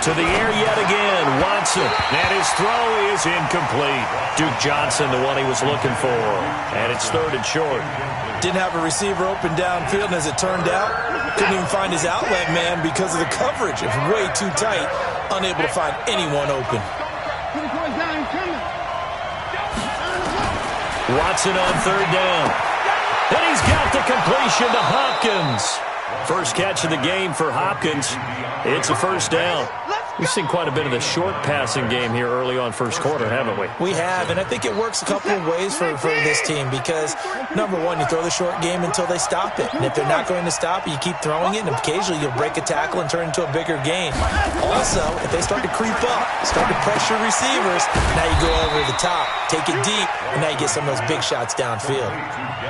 To the air yet again, Watson. And his throw is incomplete. Duke Johnson, the one he was looking for. And it's 3rd and short. Didn't have a receiver open downfield, and as it turned out, couldn't even find his outlet man because of the coverage. It was way too tight, unable to find anyone open. Watson on 3rd down. And he's got the completion to Hopkins. First catch of the game for Hopkins. It's a 1st down. We've seen quite a bit of the short passing game here early on first quarter, haven't we? We have, and I think it works a couple of ways for this team because, number one, you throw the short game until they stop it. And if they're not going to stop it, you keep throwing it, and occasionally you'll break a tackle and turn it into a bigger gain. Also, if they start to creep up, start to pressure receivers, now you go over the top, take it deep, and now you get some of those big shots downfield.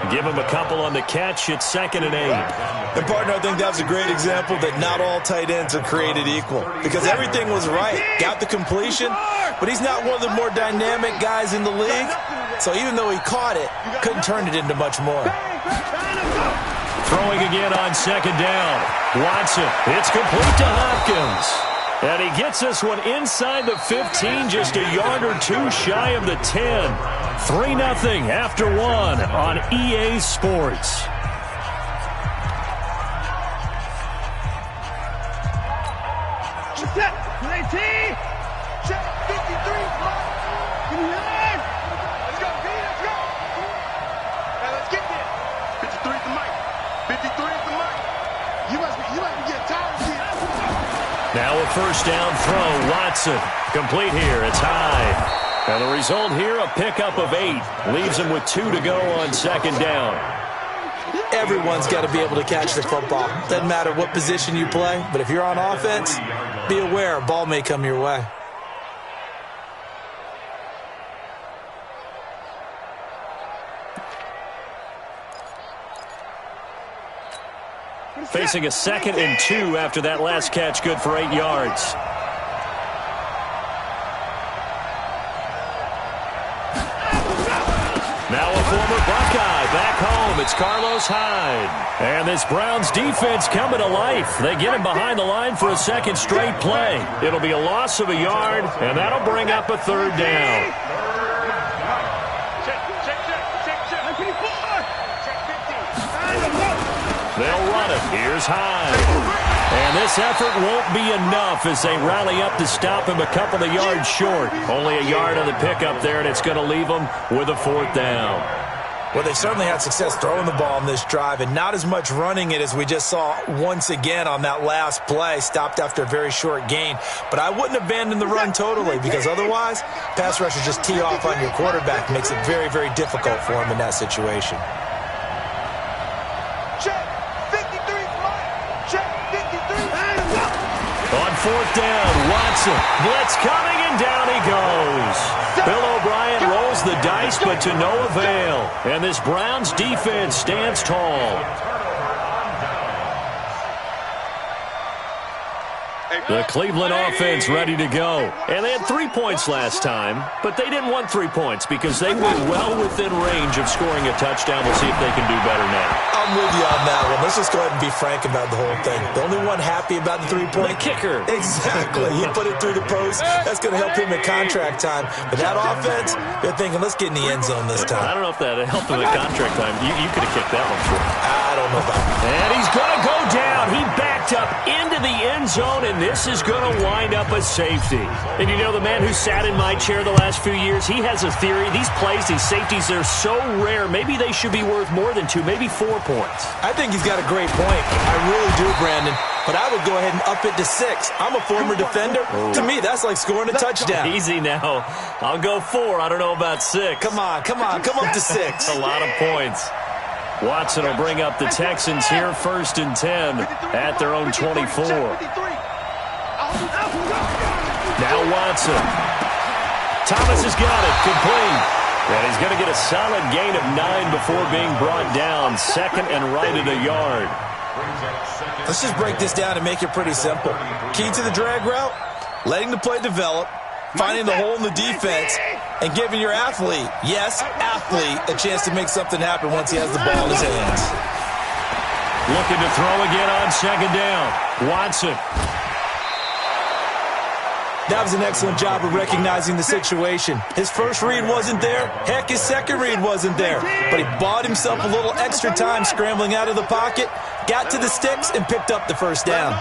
Give him a couple on the catch. It's 2nd and 8. And, partner, I think that's a great example that not all tight ends are created equal because everything was right. Got the completion, but he's not one of the more dynamic guys in the league. So even though he caught it, couldn't turn it into much more. Throwing again on 2nd down. Watson. It's complete to Hopkins. And he gets this one inside the 15, just a yard or two shy of the 10. 3-0 after 1 on EA Sports. Check 19. Check 53. Let's go, B. Let's go. Now let's get there. 53 is the mic. 53 is the mic. You must be getting tired of here. Now a 1st down throw. Watson. Complete here. It's high. And the result here, a pickup of 8. Leaves him with 2 to go on 2nd down. Everyone's got to be able to catch the football. Doesn't matter what position you play, but if you're on offense, be aware a ball may come your way. Facing a 2nd and 2 after that last catch, good for 8 yards. Now a former Buckeye back home. It's Carlos Hyde. And this Browns defense coming to life. They get him behind the line for a 2nd straight play. It'll be a loss of a yard, and that'll bring up a 3rd down. They'll run it. Here's Hyde. And this effort won't be enough as they rally up to stop him a couple of yards short. Only a yard on the pickup there, and it's going to leave them with a 4th down. Well, they certainly had success throwing the ball in this drive and not as much running it as we just saw once again on that last play, stopped after a very short gain. But I wouldn't abandon the run totally because otherwise, pass rushers just tee off on your quarterback. Makes it very, very difficult for him in that situation. On 4th down, Watson. Blitz coming, and down he goes. Bill O'Brien rolls the dice, but to no avail. And this Browns defense stands tall. The Cleveland offense ready to go. And they had 3 points last time, but they didn't want 3 points because they were well within range of scoring a touchdown. We'll see if they can do better now. I'm with you on that one. Let's just go ahead and be frank about the whole thing. The only one happy about the 3-point. The kicker. Exactly. He put it through the post. That's going to help him at contract time. But that offense, they're thinking, let's get in the end zone this time. I don't know if that helped him at contract time. You could have kicked that one for him. I don't know about that. And he's going to go down. He backed up into the end zone, and this is going to wind up a safety. And you know, the man who sat in my chair the last few years, he has a theory. These plays, these safeties, they're so rare. Maybe they should be worth more than 2, maybe 4 points. I think he's got a great point. I really do, Brandon. But I would go ahead and up it to 6. I'm a former defender. To me, that's like scoring a touchdown. Easy now. I'll go 4. I don't know about 6. Come on. Come up to 6. A lot of points. Watson will bring up the Texans here, 1st and 10 at their own 24. Now Watson. Thomas has got it. Complete. And he's going to get a solid gain of 9 before being brought down. 2nd and right at a yard. Let's just break this down and make it pretty simple. Key to the drag route, letting the play develop, finding the hole in the defense, and giving your athlete, yes, athlete, a chance to make something happen once he has the ball in his hands. Looking to throw again on second down. Watson. That was an excellent job of recognizing the situation. His first read wasn't there. Heck, his second read wasn't there. But he bought himself a little extra time scrambling out of the pocket, got to the sticks, and picked up the first down.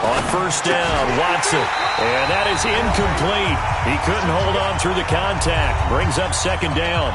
On first down, Watson. And that is incomplete. He couldn't hold on through the contact. Brings up second down.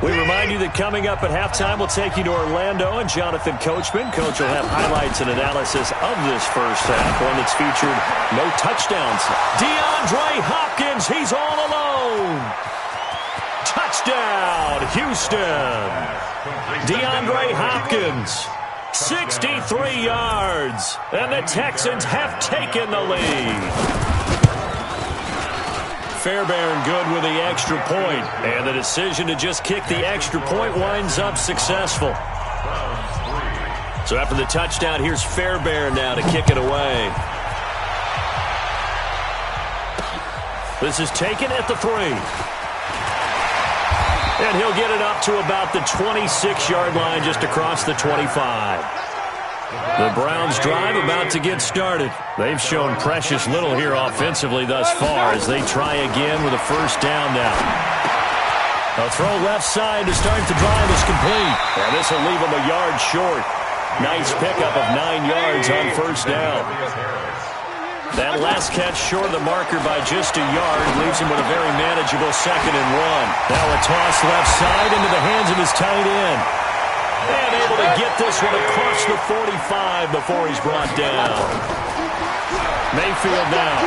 We remind you that coming up at halftime, we'll take you to Orlando and Jonathan Coachman. Coach will have highlights and analysis of this first half, one that's featured no touchdowns. DeAndre Hopkins, he's all alone. Touchdown, Houston. DeAndre Hopkins, 63 yards, and the Texans have taken the lead. Fairbairn good with the extra point, and the decision to just kick the extra point winds up successful. So after the touchdown, here's Fairbairn now to kick it away. This is taken at the 3. And he'll get it up to about the 26-yard line, just across the 25. The Browns drive about to get started. They've shown precious little here offensively thus far as they try again with a first down now. A throw left side to start the drive is complete. And this will leave him a yard short. Nice pickup of 9 yards on first down. That last catch short of the marker by just a yard leaves him with a very manageable 2nd and 1. Now a toss left side into the hands of his tight end. And able to get this one across the 45 before he's brought down. Mayfield now.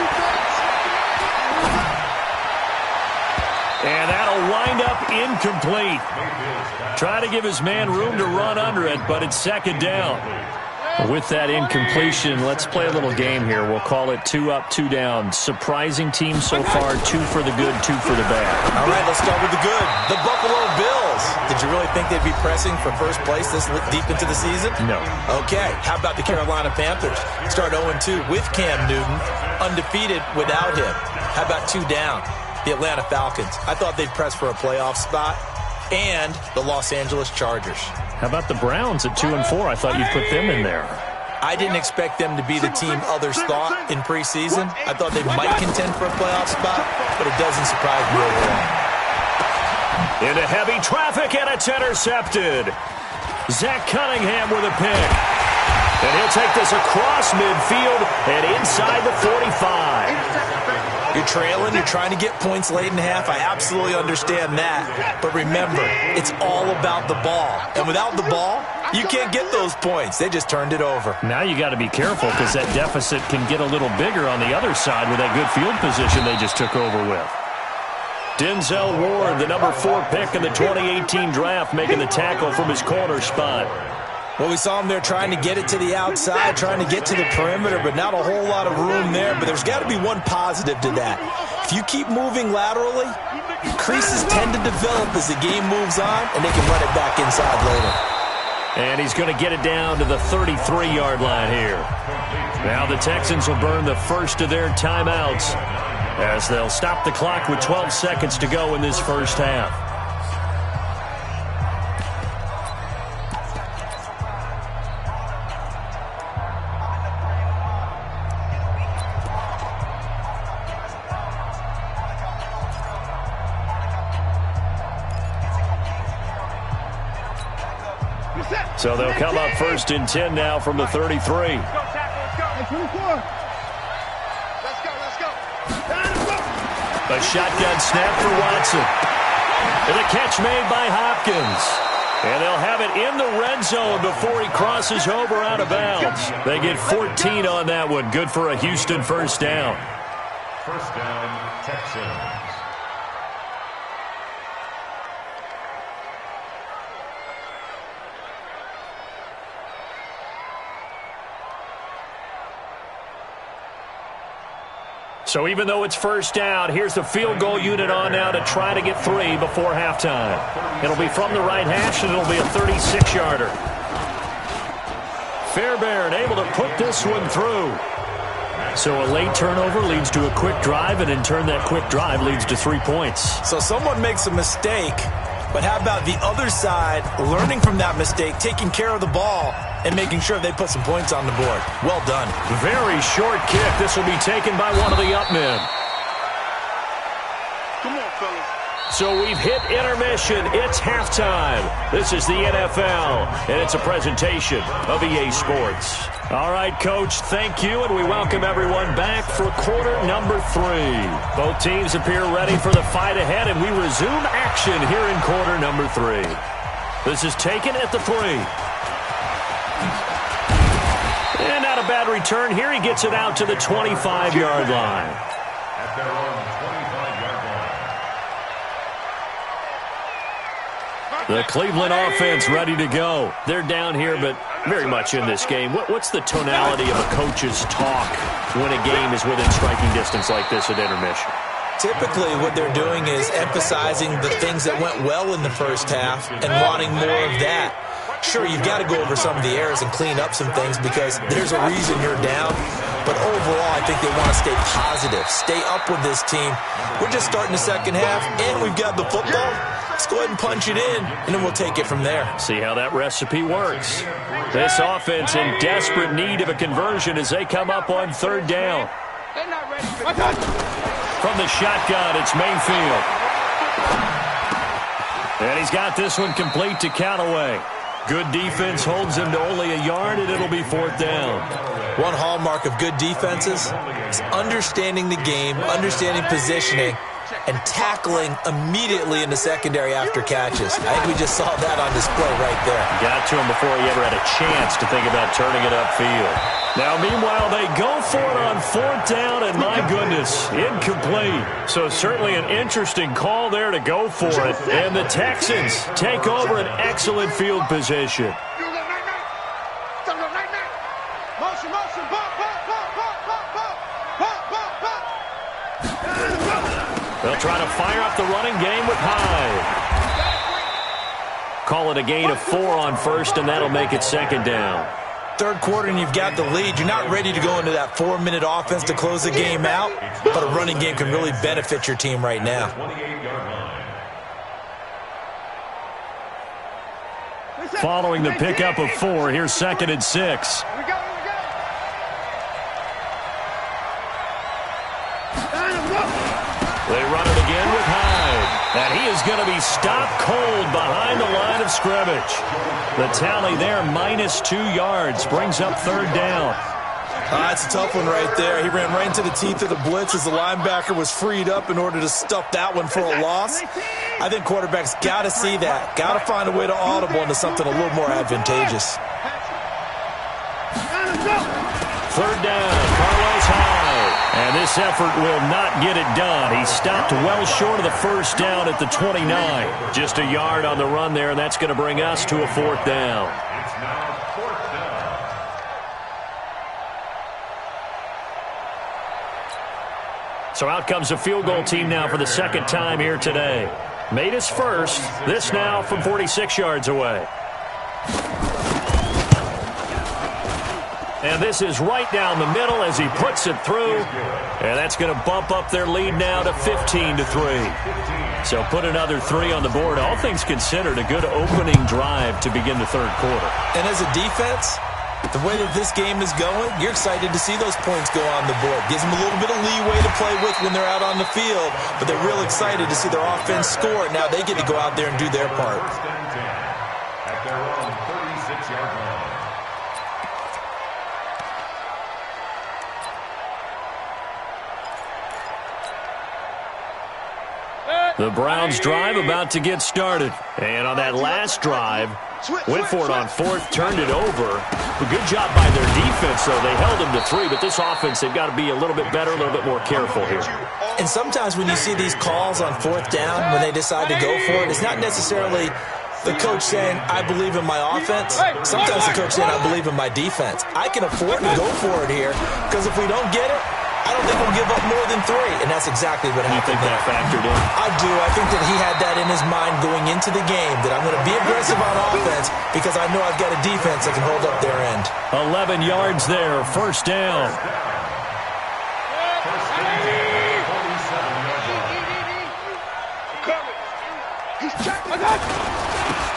And that'll wind up incomplete. Try to give his man room to run under it, but it's 2nd down. With that incompletion, let's play a little game here. We'll call it 2 up, 2 down. Surprising team so far, 2 for the good, 2 for the bad. All right, let's start with the good. The Buffalo Bills. Did you really think they'd be pressing for first place this deep into the season? No. Okay, how about the Carolina Panthers? Start 0-2 with Cam Newton, undefeated without him. How about 2 down? The Atlanta Falcons. I thought they'd press for a playoff spot. And the Los Angeles Chargers. How about the Browns at 2 and 4? I thought you'd put them in there. I didn't expect them to be the team others thought in preseason. I thought they might contend for a playoff spot, but it doesn't surprise me overall. Into heavy traffic, and it's intercepted. Zach Cunningham with a pick. And he'll take this across midfield and inside the 45. You're trailing, you're trying to get points late in half. I absolutely understand that. But remember, it's all about the ball. And without the ball, you can't get those points. They just turned it over. Now you got to be careful because that deficit can get a little bigger on the other side with that good field position they just took over with. Denzel Ward, the number 4 pick in the 2018 draft, making the tackle from his corner spot. Well, we saw him there trying to get it to the outside, trying to get to the perimeter, but not a whole lot of room there. But there's got to be one positive to that. If you keep moving laterally, creases tend to develop as the game moves on, and they can run it back inside later. And he's going to get it down to the 33-yard line here. Now the Texans will burn the first of their timeouts as they'll stop the clock with 12 seconds to go in this first half. So they'll come up 1st and 10 now from the 33. Let's go. A shotgun snap for Watson. And a catch made by Hopkins. And they'll have it in the red zone before he crosses over out of bounds. They get 14 on that one. Good for a Houston first down. First down, Texans. So even though it's first down, here's the field goal unit on now to try to get 3 before halftime. It'll be from the right hash, and it'll be a 36-yarder. Fairbairn able to put this one through. So a late turnover leads to a quick drive, and in turn that quick drive leads to 3 points. So someone makes a mistake, but how about the other side learning from that mistake, taking care of the ball, and making sure they put some points on the board? Well done. Very short kick. This will be taken by one of the up men. Come on, fellas. So we've hit intermission. It's halftime. This is the NFL, and it's a presentation of EA Sports. All right, Coach, thank you, and we welcome everyone back for quarter number 3. Both teams appear ready for the fight ahead, and we resume action here in quarter number 3. This is taken at the 3. And not a bad return here. He gets it out to the 25-yard line. At their own 25-yard line. The Cleveland offense ready to go. They're down here, but very much in this game. What's the tonality of a coach's talk when a game is within striking distance like this at intermission? Typically, what they're doing is emphasizing the things that went well in the first half and wanting more of that. Sure, you've got to go over some of the errors and clean up some things because there's a reason you're down. But overall, I think they want to stay positive, stay up with this team. We're just starting the second half, and we've got the football. Let's go ahead and punch it in, and then we'll take it from there. See how that recipe works. This offense in desperate need of a conversion as they come up on third down. They're not ready for From the shotgun, it's Mayfield. And he's got this one complete to Callaway. Good defense holds him to only a yard, and it'll be fourth down. One hallmark of good defenses is understanding the game, understanding positioning, and tackling immediately in the secondary after catches. I think we just saw that on display right there. Got to him before he ever had a chance to think about turning it upfield. Now, meanwhile, they go for it on fourth down, and my goodness, incomplete. So certainly an interesting call there to go for it. And the Texans take over an excellent field position. motion, motion, bump, bump, bump, bump, bump, bump, bump, bump, bump. They'll try to fire up the running game with Hyde. Call it a gain of 4 on first, and that'll make it second down. Third quarter and you've got the lead. You're not ready to go into that 4-minute offense to close the game out, but a running game can really benefit your team right now. Following the pickup of 4, here's second and 6. They run it again with Hyde. And he is going to be stopped cold behind the line of scrimmage. The tally there, -2 yards, brings up third down. That's a tough one right there. He ran right into the teeth of the blitz as the linebacker was freed up in order to stuff that one for a loss. I think quarterbacks got to see that. Got to find a way to audible into something a little more advantageous. Third down, Carlos Hyde. And this effort will not get it done. He stopped well short of the first down at the 29. Just a yard on the run there, and that's going to bring us to a fourth down. It's now fourth down. So out comes a field goal team now for the second time here today. Made his first. This now from 46 yards away. And this is right down the middle as he puts it through. And that's going to bump up their lead now to 15-3. So put another 3 on the board. All things considered, a good opening drive to begin the third quarter. And as a defense, the way that this game is going, you're excited to see those points go on the board. Gives them a little bit of leeway to play with when they're out on the field. But they're real excited to see their offense score. Now they get to go out there and do their part. At their own 36-yard line. The Browns drive about to get started. And on that last drive, went for it on fourth, turned it over. A good job by their defense, though. They held them to 3, but this offense, they've got to be a little bit better, a little bit more careful here. And sometimes when you see these calls on fourth down, when they decide to go for it, it's not necessarily the coach saying, I believe in my offense. Sometimes the coach saying, I believe in my defense. I can afford to go for it here because if we don't get it, I don't think we'll give up more than 3, and that's exactly what happened. You think that factored in? I do. I think that he had that in his mind going into the game, that I'm going to be aggressive on offense because I know I've got a defense that can hold up their end. 11 yards there, first down.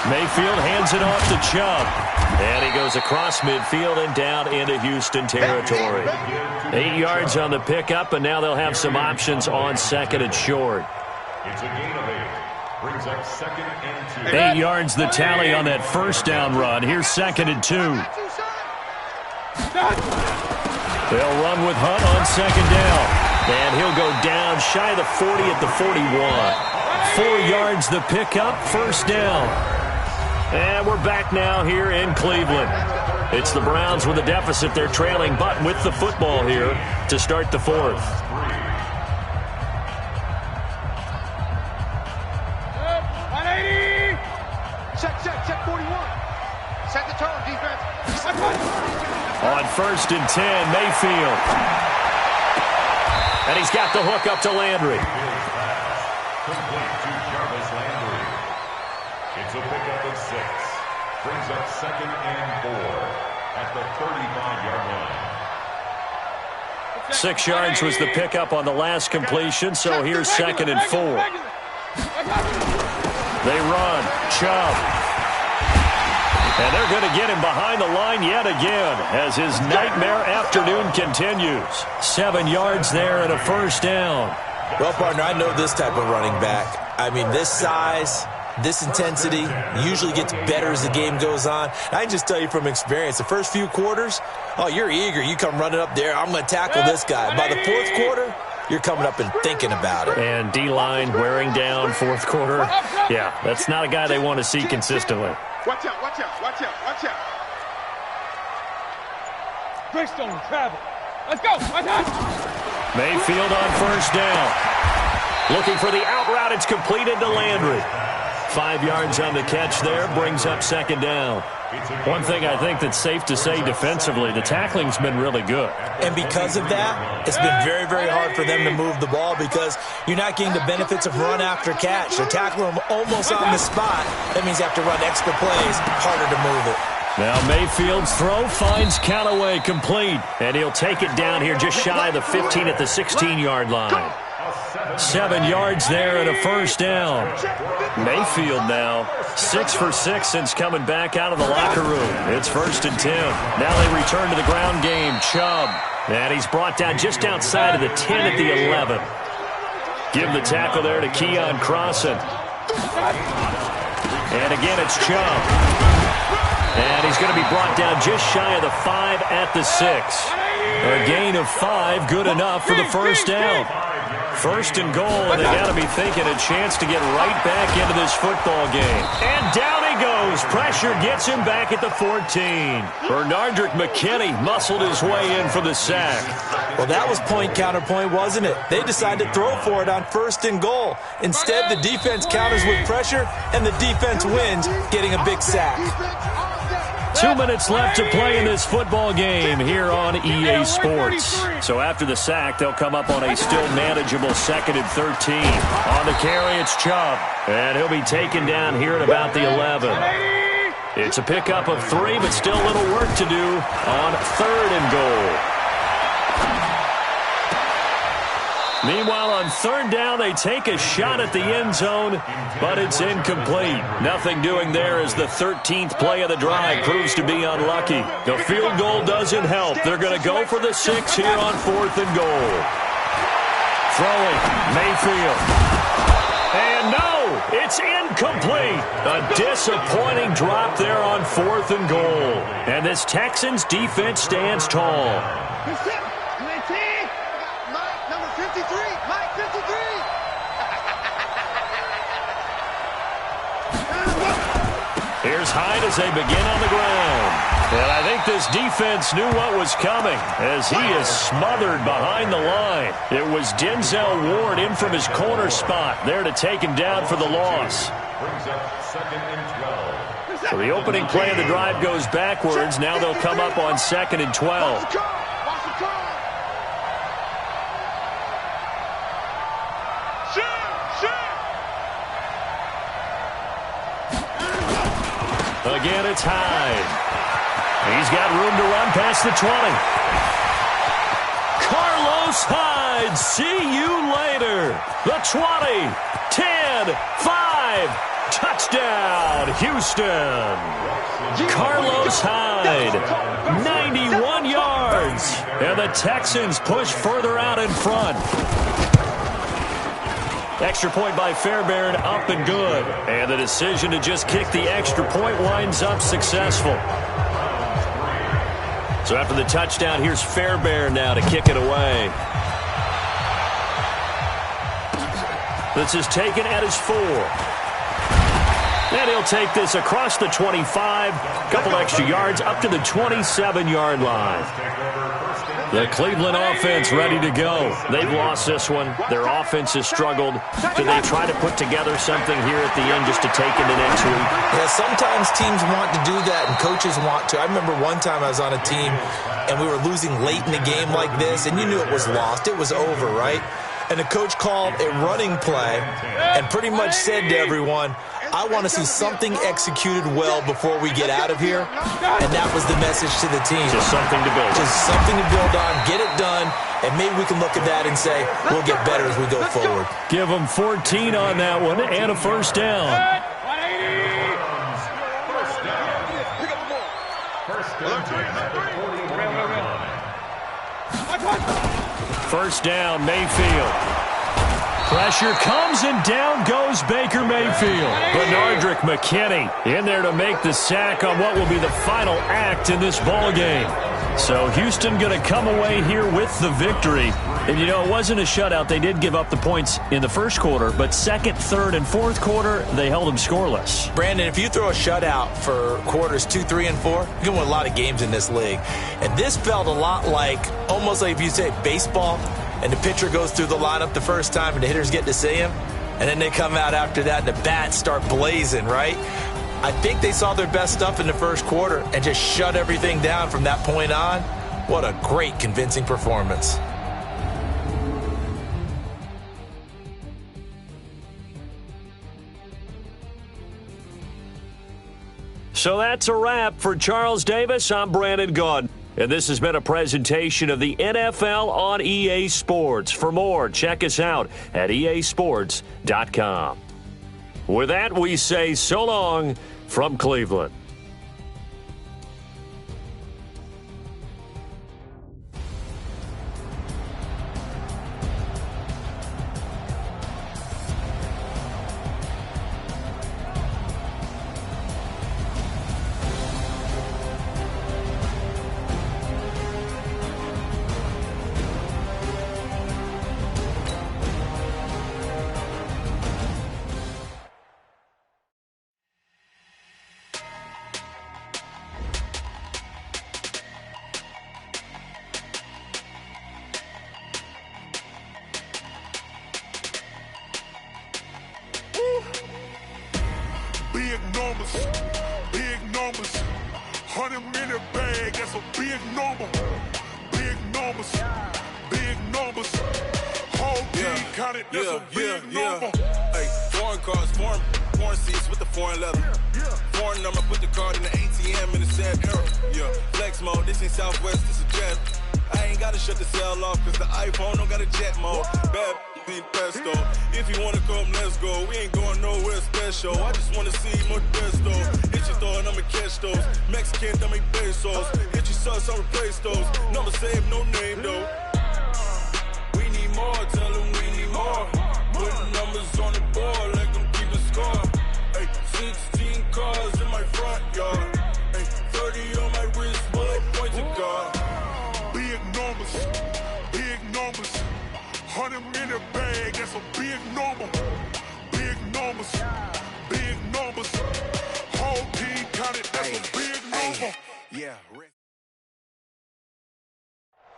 Mayfield hands it off to Chubb. And he goes across midfield and down into Houston territory. 8 yards on the pickup, and now they'll have some options on second and short. It's a gain of 8. Brings up second and 2. 8 yards the tally on that first down run. Here's second and 2. They'll run with Hunt on second down. And he'll go down shy of the 40 at the 41. 4 yards the pickup, first down. And we're back now here in Cleveland. It's the Browns with a deficit. They're trailing, but with the football here to start the fourth. Check 41. Set the tone, defense. On first and 10, Mayfield. And he's got the hook up to Landry. Complete to Jarvis Landry. It's a pickup of 6. Brings up second and 4 at the 35-yard line. 6 yards was the pickup on the last completion, so here's second and 4. They run. Chubb. And they're going to get him behind the line yet again as his nightmare afternoon continues. 7 yards there and a first down. Well, partner, I know this type of running back. I mean, this size, this intensity usually gets better as the game goes on. I can just tell you from experience, the first few quarters, oh, you're eager. You come running up there, I'm going to tackle this guy. By the fourth quarter, you're coming up and thinking about it. And D-line wearing down fourth quarter. Yeah, that's not a guy they want to see consistently. Watch out, watch out, watch out, watch out. Greystone travel. Let's go. Mayfield on first down. Looking for the out route. It's completed to Landry. 5 yards on the catch there. Brings up second down. One thing I think that's safe to say defensively, the tackling's been really good. And because of that, it's been very, very hard for them to move the ball because you're not getting the benefits of run after catch. They're tackling them almost on the spot. That means you have to run extra plays, harder to move it. Now Mayfield's throw finds Callaway complete. And he'll take it down here just shy of the 15 at the 16-yard line. 7 yards there and a first down. Mayfield now 6 for 6 since coming back out of the locker room. It's first and 10. Now they return to the ground game. Chubb. And he's brought down just outside of the 10 at the 11. Give the tackle there to Keon Crossan. And again it's Chubb. And he's going to be brought down just shy of the 5 at the 6. A gain of 5, good enough for the first down. First and goal, and they got to be thinking a chance to get right back into this football game. And down he goes. Pressure gets him back at the 14. Bernardrick McKinney muscled his way in for the sack. Well, that was point counterpoint, wasn't it? They decided to throw for it on first and goal. Instead, the defense counters with pressure, and the defense wins, getting a big sack. 2 minutes left to play in this football game here on EA Sports. So after the sack, they'll come up on a still manageable second and 13. On the carry, it's Chubb. And he'll be taken down here at about the 11. It's a pickup of 3, but still a little work to do on third and goal. Meanwhile, on third down, they take a shot at the end zone, but it's incomplete. Nothing doing there as the 13th play of the drive proves to be unlucky. The field goal doesn't help. They're going to go for the 6 here on fourth and goal. Throwing, Mayfield. And no, it's incomplete. A disappointing drop there on fourth and goal. And this Texans defense stands tall. Here's Hyde as they begin on the ground. And I think this defense knew what was coming as he is smothered behind the line. It was Denzel Ward in from his corner spot there to take him down for the loss. Brings up second and 12. So the opening play of the drive goes backwards. Now they'll come up on second and 12. Again, it's Hyde. He's got room to run past the 20. Carlos Hyde, see you later. The 20, 10, 5, touchdown, Houston. Carlos Hyde, 91 yards. And the Texans push further out in front. Extra point by Fairbairn, up and good. And the decision to just kick the extra point winds up successful. So after the touchdown, here's Fairbairn now to kick it away. This is taken at his 4. And he'll take this across the 25, couple extra yards up to the 27-yard line. The Cleveland offense ready to go. They've lost this one. Their offense has struggled. Do they try to put together something here at the end just to take into next week? Yeah, sometimes teams want to do that and coaches want to. I remember one time I was on a team and we were losing late in the game like this, and you knew it was lost. It was over, right? And the coach called a running play and pretty much said to everyone, I want to see something executed well before we get out of here. And that was the message to the team. Just something to build. Just something to build on, get it done, and maybe we can look at that and say, we'll get better as we go forward. Give them 14 on that one and a first down. First down, Mayfield. Pressure comes, and down goes Baker Mayfield. Benardrick McKinney in there to make the sack on what will be the final act in this ball game. So Houston going to come away here with the victory. And, you know, it wasn't a shutout. They did give up the points in the first quarter, but second, third, and fourth quarter, they held them scoreless. Brandon, if you throw a shutout for quarters 2, 3, and 4, you can win a lot of games in this league. And this felt a lot like, almost like if you say baseball, and the pitcher goes through the lineup the first time and the hitters get to see him, and then they come out after that and the bats start blazing, right? I think they saw their best stuff in the first quarter and just shut everything down from that point on. What a great, convincing performance. So that's a wrap for Charles Davis. I'm Brandon Gaudin. And this has been a presentation of the NFL on EA Sports. For more, check us out at easports.com. With that, we say so long from Cleveland. Big numbers, 100-minute bag, that's a big number. Big numbers, whole team counted, that's a big number. Hey, foreign cars, foreign seats with the foreign leather. Foreign number, put the card in the ATM in the sad era. Yeah, flex mode, this ain't Southwest, this a jet. I ain't gotta shut the cell off, cause the iPhone don't got a jet mode. Bad ain't pesto. If you wanna come, let's go. We ain't going nowhere special. I just wanna see more pesto. Hit your thought, I'ma catch those. Mexican, I make pesos. Hit your sus, I'll replace those. Number save, no name though. We need more, tell them we need more. Putting numbers on the board like I'm keeping score. Hey, 16 cars in my front yard. Hey, 30 on my wrist, bullet point to God. Big numbers, 100-minute bag, that's a big number. Big numbers, whole team counted, that's a big number. Yeah.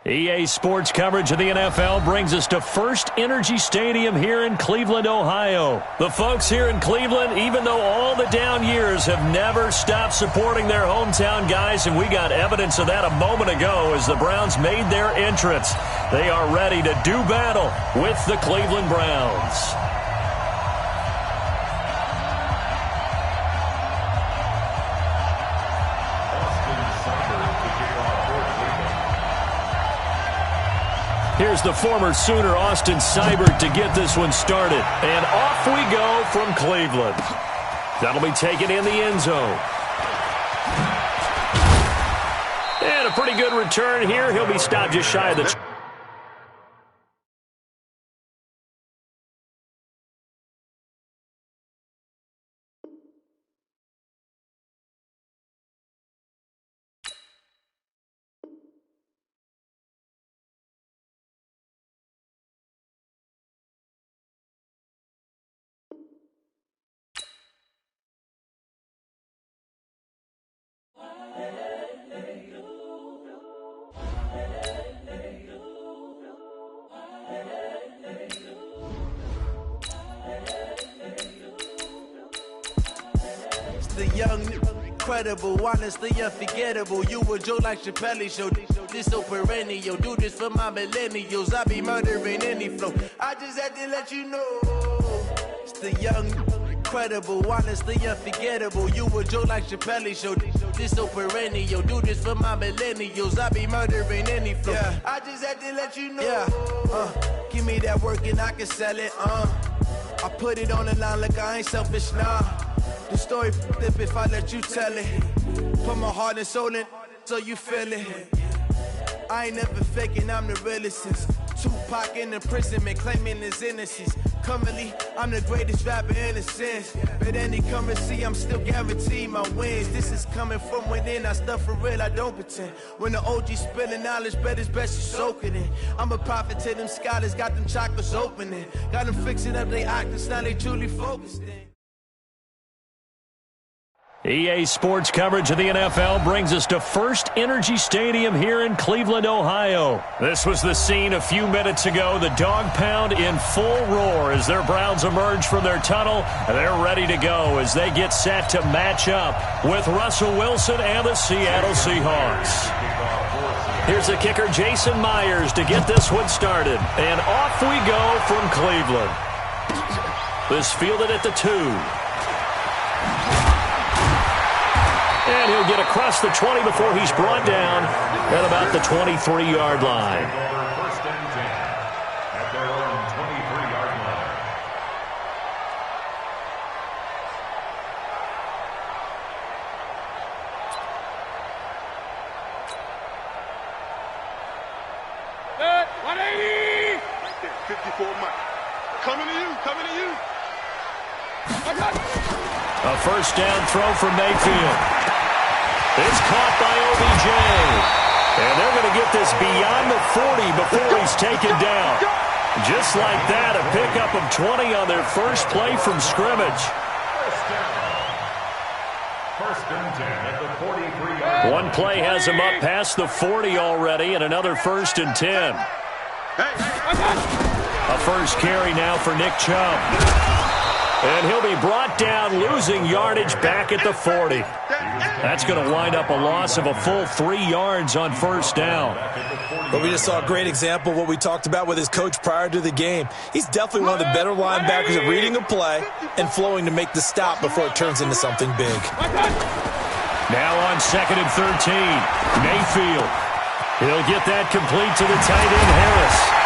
EA Sports coverage of the NFL brings us to First Energy Stadium here in Cleveland, Ohio. The folks here in Cleveland, even though all the down years, have never stopped supporting their hometown guys, and we got evidence of that a moment ago as the Browns made their entrance. They are ready to do battle with the Cleveland Browns. Here's the former Sooner, Austin Seibert, to get this one started. And off we go from Cleveland. That'll be taken in the end zone. And a pretty good return here. He'll be stopped just shy of the... The young, incredible, honestly unforgettable. You a Joe like Chappelle show. This so perennial. Do this for my millennials. I be murdering any flow. I just had to let you know. It's the young, incredible, honestly unforgettable. You a Joe like Chappelle show. This so perennial. Do this for my millennials. I be murdering any flow. Yeah. I just had to let you know. Yeah. Give me that work and I can sell it. I put it on the line like I ain't selfish, nah. The story flip if I let you tell it. Put my heart and soul in so you feel it. I ain't never faking, I'm the realest since Tupac in imprisonment, claiming his innocence. Currently, I'm the greatest rapper in a sense. But any currency, I'm still guaranteed my wins. This is coming from within, I stuff for real, I don't pretend. When the OG spilling knowledge, bet it's best you soak it in. I'm a prophet to them scholars, got them chakras opening. Got them fixing up they octaves, now they truly focused in. EA Sports coverage of the NFL brings us to First Energy Stadium here in Cleveland, Ohio. This was the scene a few minutes ago. The dog pound in full roar as their Browns emerge from their tunnel. They're ready to go as they get set to match up with Russell Wilson and the Seattle Seahawks. Here's the kicker, Jason Myers, to get this one started. And off we go from Cleveland. This fielded at the 2. And he'll get across the 20 before he's brought down at about the 23-yard line. First and 10 at their own 23-yard line. Good, 180! 54 Mike. Coming to you, coming to you. A first down throw from Mayfield. It's caught by OBJ. And they're going to get this beyond the 40 before he's taken down. Just like that, a pickup of 20 on their first play from scrimmage. First and 10 at the 43-yard line. One play has him up past the 40 already, and another first and 10. A first carry now for Nick Chubb. And he'll be brought down, losing yardage back at the 40. That's going to wind up a loss of a full 3 yards on first down. But we just saw a great example of what we talked about with his coach prior to the game. He's definitely one of the better linebackers at reading a play and flowing to make the stop before it turns into something big. Now on 2nd and 13, Mayfield. He'll get that complete to the tight end, Harris.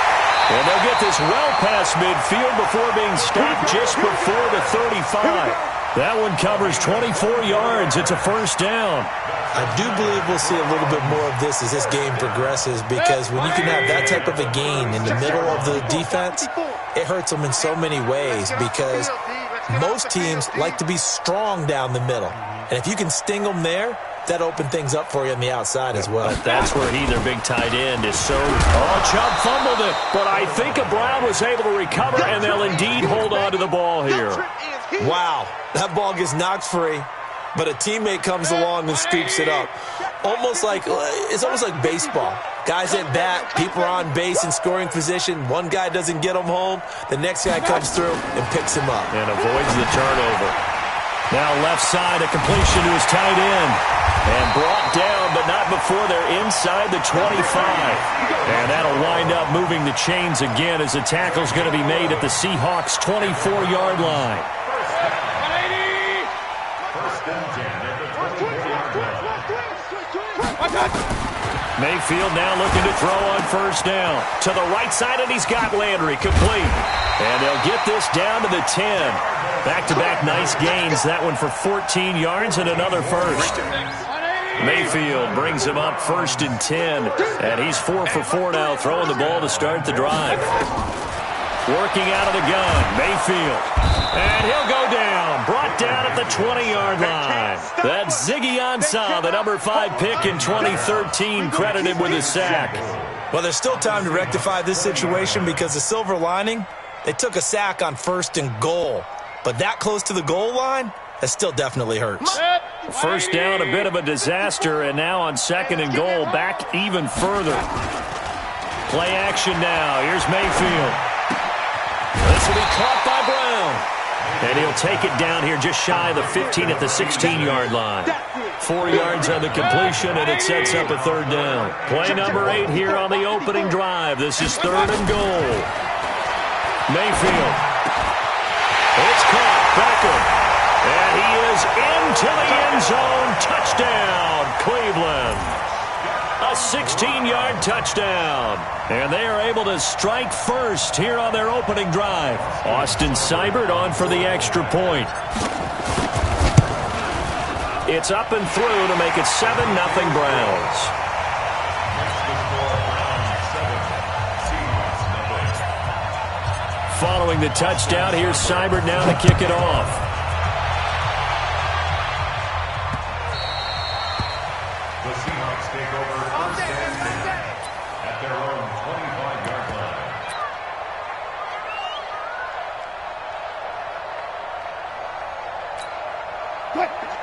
And they'll get this well past midfield before being stopped just before the 35. That one covers 24 yards. It's a first down. I do believe we'll see a little bit more of this as this game progresses, because when you can have that type of a gain in the middle of the defense, it hurts them in so many ways, because most teams like to be strong down the middle. And if you can sting them there, that opened things up for you on the outside as well. But that's where he, their big tight end, is so... Oh, Chubb fumbled it, but I think Brown was able to recover, and they'll indeed hold on to the ball here. Wow, that ball gets knocked free, but a teammate comes along and scoops it up. It's almost like baseball. Guys at bat, people are on base in scoring position. One guy doesn't get him home, the next guy comes through and picks him up. And avoids the turnover. Now left side, a completion to his tight end. And brought down, but not before they're inside the 25. And that'll wind up moving the chains again as the tackle's going to be made at the Seahawks' 24-yard line. First and 10 at the 24-yard line. Mayfield now looking to throw on first down. To the right side, and he's got Landry complete. And they'll get this down to the 10. Back-to-back nice gains. That one for 14 yards and another first. Mayfield brings him up 1st and 10. And he's 4 for 4 now, throwing the ball to start the drive. Working out of the gun, Mayfield. And he'll go down. Brought down at the 20-yard line. That's Ziggy Ansah, the number 5 pick in 2013, credited with a sack. Well, there's still time to rectify this situation because the silver lining, they took a sack on 1st and goal. But that close to the goal line, that still definitely hurts. First down, a bit of a disaster, and now on 2nd and goal, back even further. Play action now. Here's Mayfield. This will be caught by Brown. And he'll take it down here just shy of the 15 at the 16-yard line. 4 yards on the completion, and it sets up a 3rd down. Play number 8 here on the opening drive. This is 3rd and goal. Mayfield. It's caught. Beckham. And he is into the end zone. Touchdown, Cleveland. A 16-yard touchdown. And they are able to strike first here on their opening drive. Austin Seibert on for the extra point. It's up and through to make it 7-0 Browns. Following the touchdown, here's Seibert now to kick it off.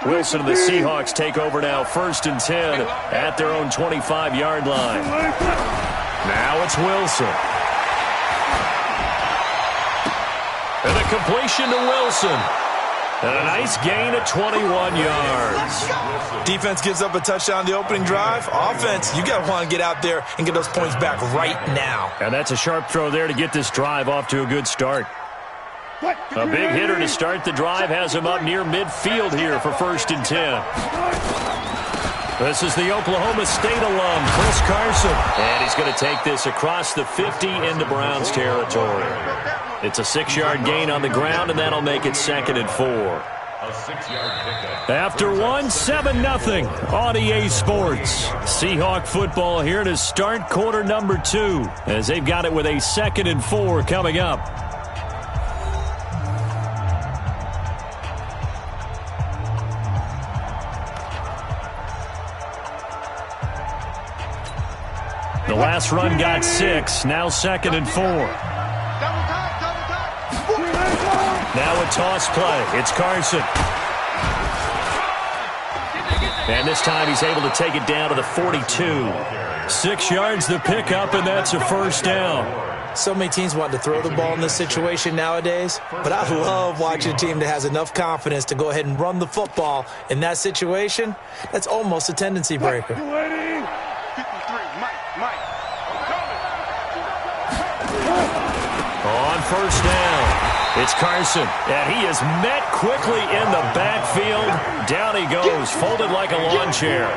Wilson and the Seahawks take over now, 1st and 10 at their own 25-yard line. Now it's Wilson. And a completion to Wilson. And a nice gain of 21 yards. Defense gives up a touchdown on the opening drive. Offense, you got to want to get out there and get those points back right now. And that's a sharp throw there to get this drive off to a good start. A big hitter to start the drive has him up near midfield here for 1st and 10. This is the Oklahoma State alum, Chris Carson. And he's going to take this across the 50 into Browns territory. It's a 6-yard gain on the ground, and that'll make it 2nd and 4. After one, 7-0 on EA Sports. Seahawk football here to start quarter number 2, as they've got it with a 2nd and 4 coming up. The last run got 6, now 2nd and 4. Now a toss play. It's Carson. And this time he's able to take it down to the 42. 6 yards the pickup, and that's a 1st down. So many teams want to throw the ball in this situation nowadays, but I love watching a team that has enough confidence to go ahead and run the football. In that situation, that's almost a tendency breaker. On 1st down, it's Carson, and he is met quickly in the backfield. Down he goes, folded like a lawn chair.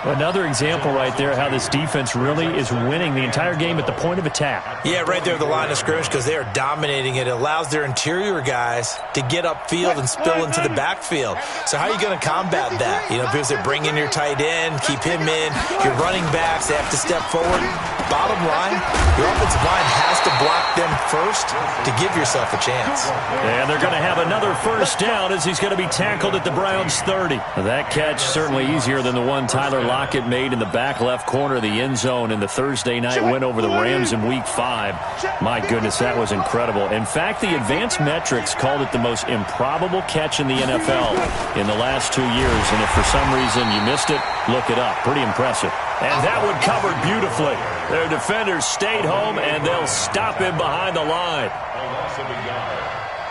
Another example right there how this defense really is winning the entire game at the point of attack. Yeah, right there at the line of scrimmage because they are dominating it. It allows their interior guys to get upfield and spill into the backfield. So how are you going to combat that? You know, because they bring in your tight end, keep him in. Your running backs, they have to step forward. Bottom line, your offensive line has to block them first to give yourself a chance. And they're going to have another 1st down as he's going to be tackled at the Browns' 30. That catch certainly easier than the one Tyler Lockett made in the back left corner of the end zone in the Thursday night win over the Rams in Week 5. My goodness, that was incredible. In fact, the advanced metrics called it the most improbable catch in the NFL in the last 2 years. And if for some reason you missed it, look it up. Pretty impressive. And that one covered beautifully. Their defenders stayed home, and they'll stop him behind the line. A loss of a yard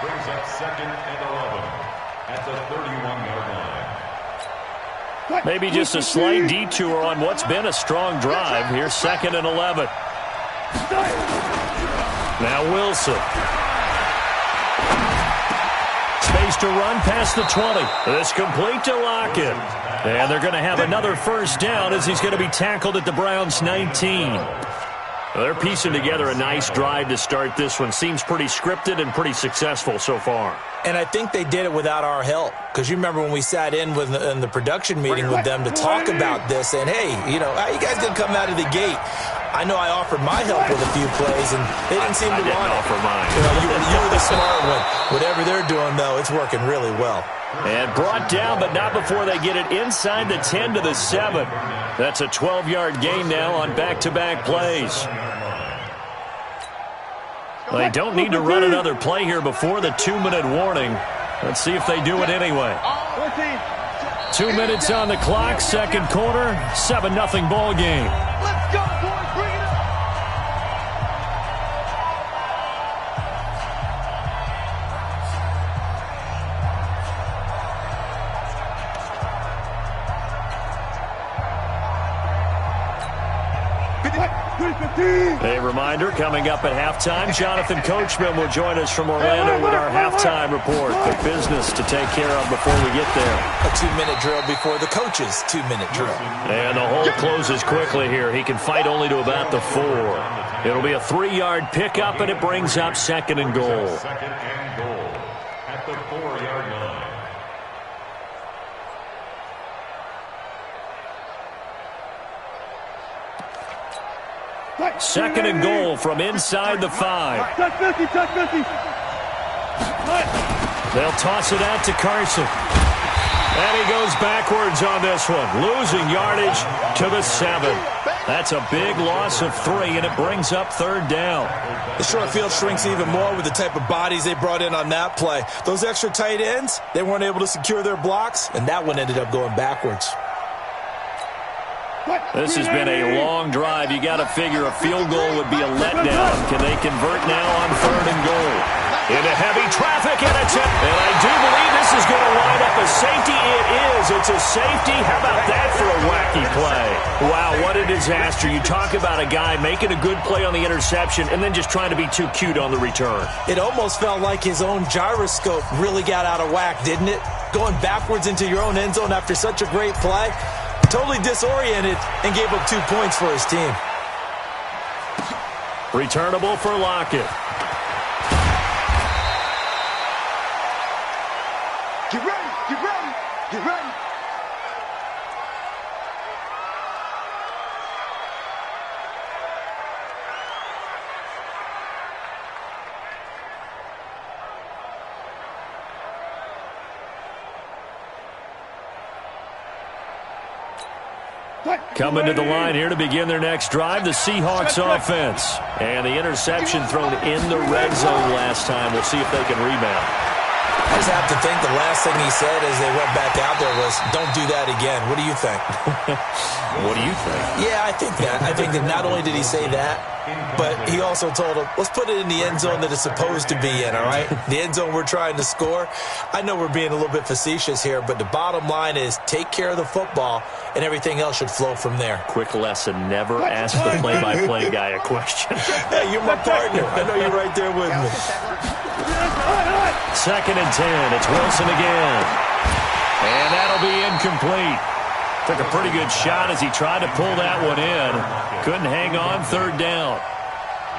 brings up 2nd and 11 at the 31-yard line. Maybe just a slight detour on what's been a strong drive. Here's 2nd and 11. Now Wilson. Space to run past the 20. This complete to Lockett. And they're going to have another first down as he's going to be tackled at the Browns' 19. Well, they're piecing together a nice drive to start this one. Seems pretty scripted and pretty successful so far. And I think they did it without our help. Because you remember when we sat in the production meeting with them to talk about this. And, hey, you know, how you guys going to come out of the gate? I know I offered my help with a few plays, and they didn't seem to want it. Offer mine. You know, you were the smart one. Whatever they're doing, though, it's working really well. And brought down, but not before they get it inside the 10 to the 7. That's a 12-yard gain now on back-to-back plays. They don't need to run another play here before the 2-minute warning. Let's see if they do it anyway. 2 minutes on the clock, second quarter, 7-0 ball game. Let's go, boys. Bring it up. A reminder, coming up at halftime, Jonathan Coachman will join us from Orlando with our halftime report. The business to take care of before we get there. A 2-minute drill before the coach's 2-minute drill. And the hole closes quickly here. He can fight only to about the 4. It'll be a 3-yard pickup, and it brings up second and goal. Second and goal at the 4-yard line. Second and goal from inside the 5. Touch 50, touch 50. They'll toss it out to Carson. And he goes backwards on this one, losing yardage to the 7. That's a big loss of 3, and it brings up third down. The short field shrinks even more with the type of bodies they brought in on that play. Those extra tight ends, they weren't able to secure their blocks, and that one ended up going backwards. This has been a long drive. You got to figure a field goal would be a letdown. Can they convert now on third and goal? Into heavy traffic, and it's it. And I do believe this is going to wind up a safety. It is. It's a safety. How about that for a wacky play? Wow, what a disaster. You talk about a guy making a good play on the interception and then just trying to be too cute on the return. It almost felt like his own gyroscope really got out of whack, didn't it? Going backwards into your own end zone after such a great play. Totally disoriented and gave up 2 points for his team. Returnable for Lockett. Get ready, get ready, get ready. Coming to the line here to begin their next drive, the Seahawks offense. And the interception thrown in the red zone last time. We'll see if they can rebound. I just have to think the last thing he said as they went back out there was, don't do that again. What do you think? What do you think? Yeah, I think that. I think that not only did he say that, but he also told him, let's put it in the end zone that it's supposed to be in, all right? The end zone we're trying to score. I know we're being a little bit facetious here, but the bottom line is take care of the football, and everything else should flow from there. Quick lesson, never ask the play-by-play guy a question. Hey, you're my partner. I know you're right there with me. Second and 10. It's Wilson again. And that'll be incomplete. Took a pretty good shot as he tried to pull that one in. Couldn't hang on, third down.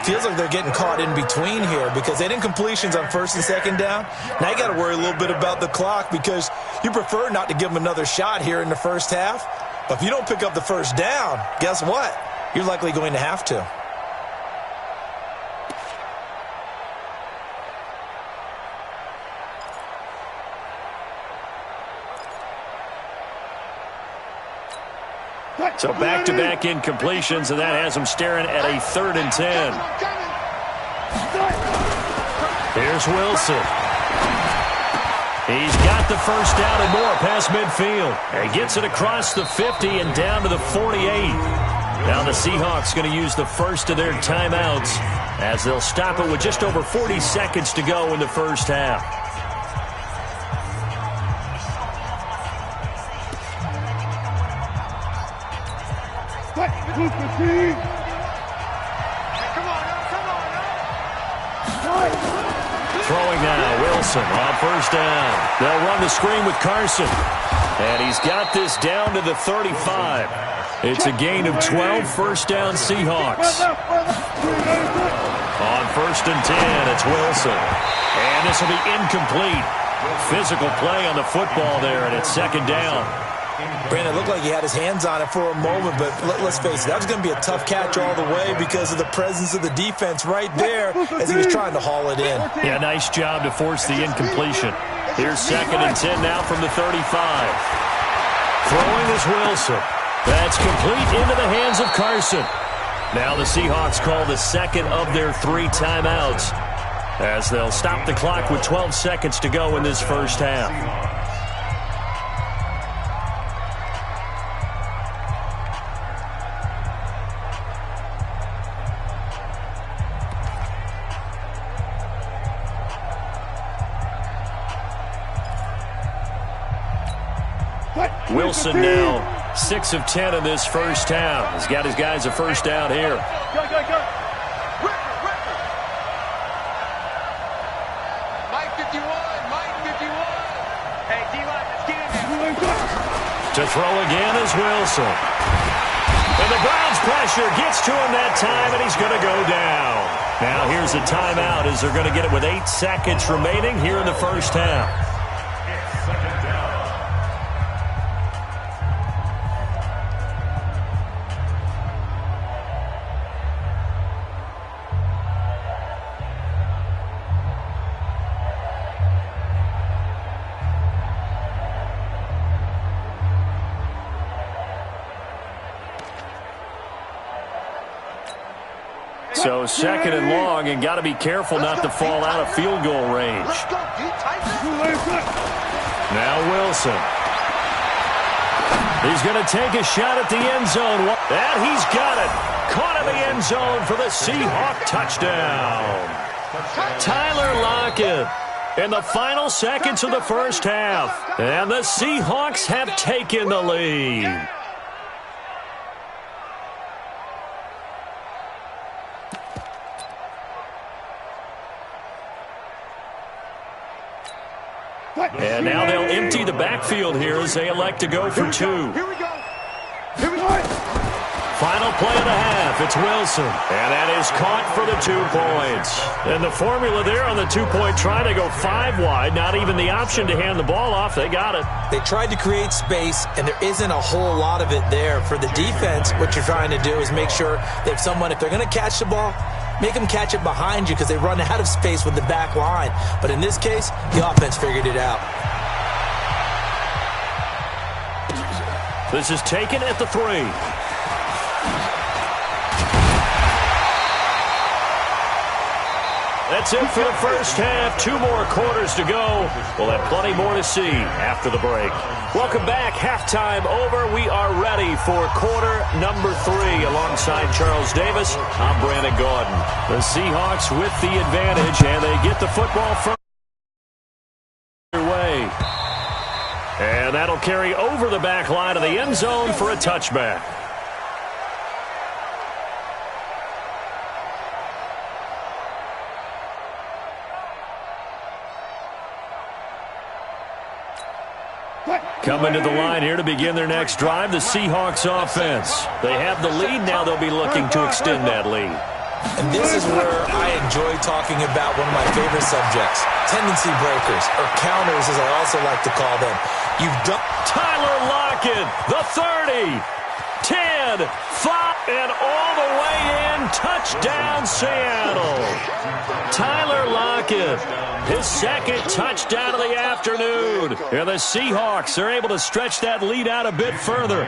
Feels like they're getting caught in between here because they didn't incompletions on first and second down. Now you got to worry a little bit about the clock because you prefer not to give them another shot here in the first half. But if you don't pick up the first down, guess what? You're likely going to have to. So back-to-back incompletions, and that has them staring at a third and 10. Here's Wilson. He's got the first down and more past midfield. And he gets it across the 50 and down to the 48. Now the Seahawks going to use the first of their timeouts as they'll stop it with just over 40 seconds to go in the first half. Come on now. Throwing now, Will Wilson on first down. They'll run the screen with Carson. And he's got this down to the 35. It's a gain of 12, first down Seahawks. On first and 10, it's Wilson. And this will be incomplete. Physical play on the football there, and it's second down. Brandon, it looked like he had his hands on it for a moment, but let's face it, that was going to be a tough catch all the way because of the presence of the defense right there as he was trying to haul it in. Yeah, nice job to force the incompletion. Here's second and 10 now from the 35. Throwing is Wilson. That's complete into the hands of Carson. Now the Seahawks call the second of their 3 timeouts as they'll stop the clock with 12 seconds to go in this first half. Wilson now 6 of 10 in this first half. He's got his guys a first down here. Go. Mike 51. Hey, D-Line, let's get in there. To throw again is Wilson. And the Browns pressure gets to him that time, and he's going to go down. Now here's a timeout as they're going to get it with 8 seconds remaining here in the first half. So second and long, and got to be careful not to fall out of field goal range. Now Wilson. He's going to take a shot at the end zone. And he's got it. Caught in the end zone for the Seahawk touchdown. Tyler Lockett in the final seconds of the first half. And the Seahawks have taken the lead. And now they'll empty the backfield here as they elect to go for 2. Here we go. Final play of the half. It's Wilson. And that is caught for the 2 points. And the formula there on the 2-point try to go 5 wide. Not even the option to hand the ball off. They got it. They tried to create space, and there isn't a whole lot of it there. For the defense, what you're trying to do is make sure that if they're going to catch the ball, make them catch it behind you because they run out of space with the back line. But in this case, the offense figured it out. This is taken at the 3. That's it for the first half. 2 more quarters to go. We'll have plenty more to see after the break. Welcome back. Halftime over. We are ready for quarter number 3. Alongside Charles Davis, I'm Brandon Gordon. The Seahawks with the advantage, and they get the football from their way. And that'll carry over the back line of the end zone for a touchback. Coming to the line here to begin their next drive, the Seahawks offense. They have the lead. Now they'll be looking to extend that lead. And this is where I enjoy talking about one of my favorite subjects, tendency breakers, or counters as I also like to call them. You've done Tyler Lockett, the 30, 10, 5, and all the way in. Touchdown, Seattle. Tyler Lockett, his second touchdown of the afternoon. And the Seahawks are able to stretch that lead out a bit further.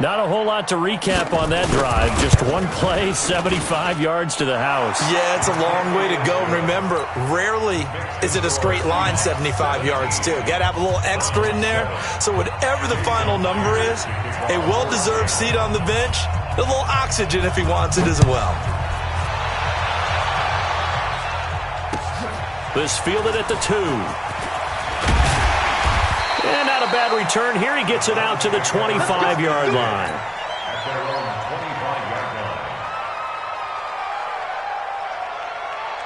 Not a whole lot to recap on that drive. Just one play, 75 yards to the house. Yeah, it's a long way to go. And remember, rarely is it a straight line 75 yards, too. Got to have a little extra in there. So whatever the final number is, a well-deserved seat on the bench, a little oxygen if he wants it as well. This fielded at the 2. And not a bad return here. He gets it out to the 25-yard line. At their own 25-yard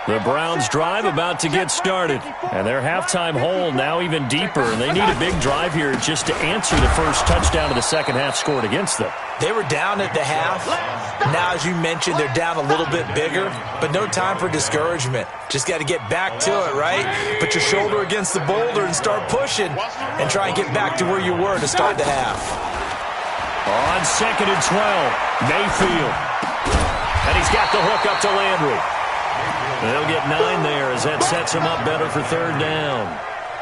The Browns drive about to get started. And their halftime hole now even deeper. And they need a big drive here just to answer the first touchdown of the second half scored against them. They were down at the half. Now, as you mentioned, they're down a little bit bigger. But no time for discouragement. Just got to get back to it, right? Put your shoulder against the boulder and start pushing. And try and get back to where you were to start the half. On 2nd and 12, Mayfield. And he's got the hook up to Landry. They'll get 9 there as that sets him up better for third down.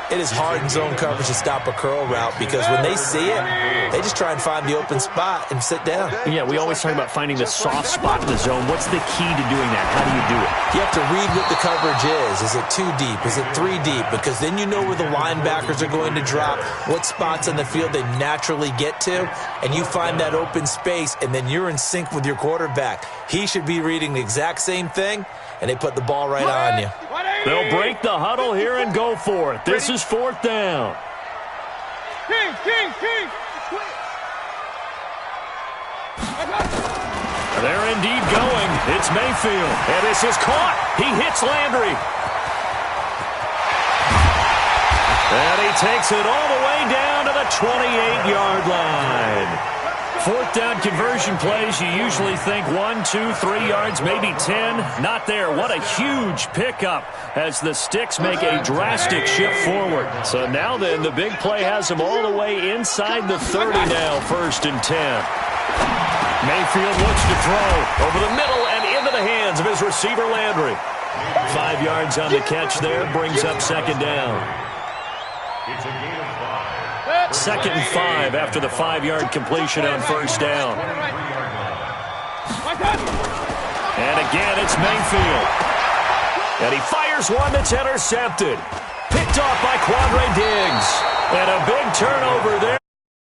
It is hard in zone coverage to stop a curl route because when they see it, they just try and find the open spot and sit down. Yeah, we always talk about finding the soft spot in the zone. What's the key to doing that? How do you do it? You have to read what the coverage is. Is it 2 deep? Is it 3 deep? Because then you know where the linebackers are going to drop, what spots on the field they naturally get to, and you find that open space, and then you're in sync with your quarterback. He should be reading the exact same thing, and they put the ball right on you. They'll break the huddle here and go for it. This is 4th down. They're indeed going. It's Mayfield. And this is caught. He hits Landry. And he takes it all the way down to the 28-yard line. 4th down conversion plays, you usually think 1, 2, 3 yards, maybe 10. Not there. What a huge pickup as the Sticks make a drastic shift forward. So now then, the big play has them all the way inside the 30 now, 1st and 10. Mayfield looks to throw over the middle and into the hands of his receiver, Landry. 5 yards on the catch there, brings up 2nd down. It's a gain of 5. 2nd and 5 after the 5-yard completion on 1st down. And again, it's Mayfield. And he fires one that's intercepted. Picked off by Quandre Diggs. And a big turnover there.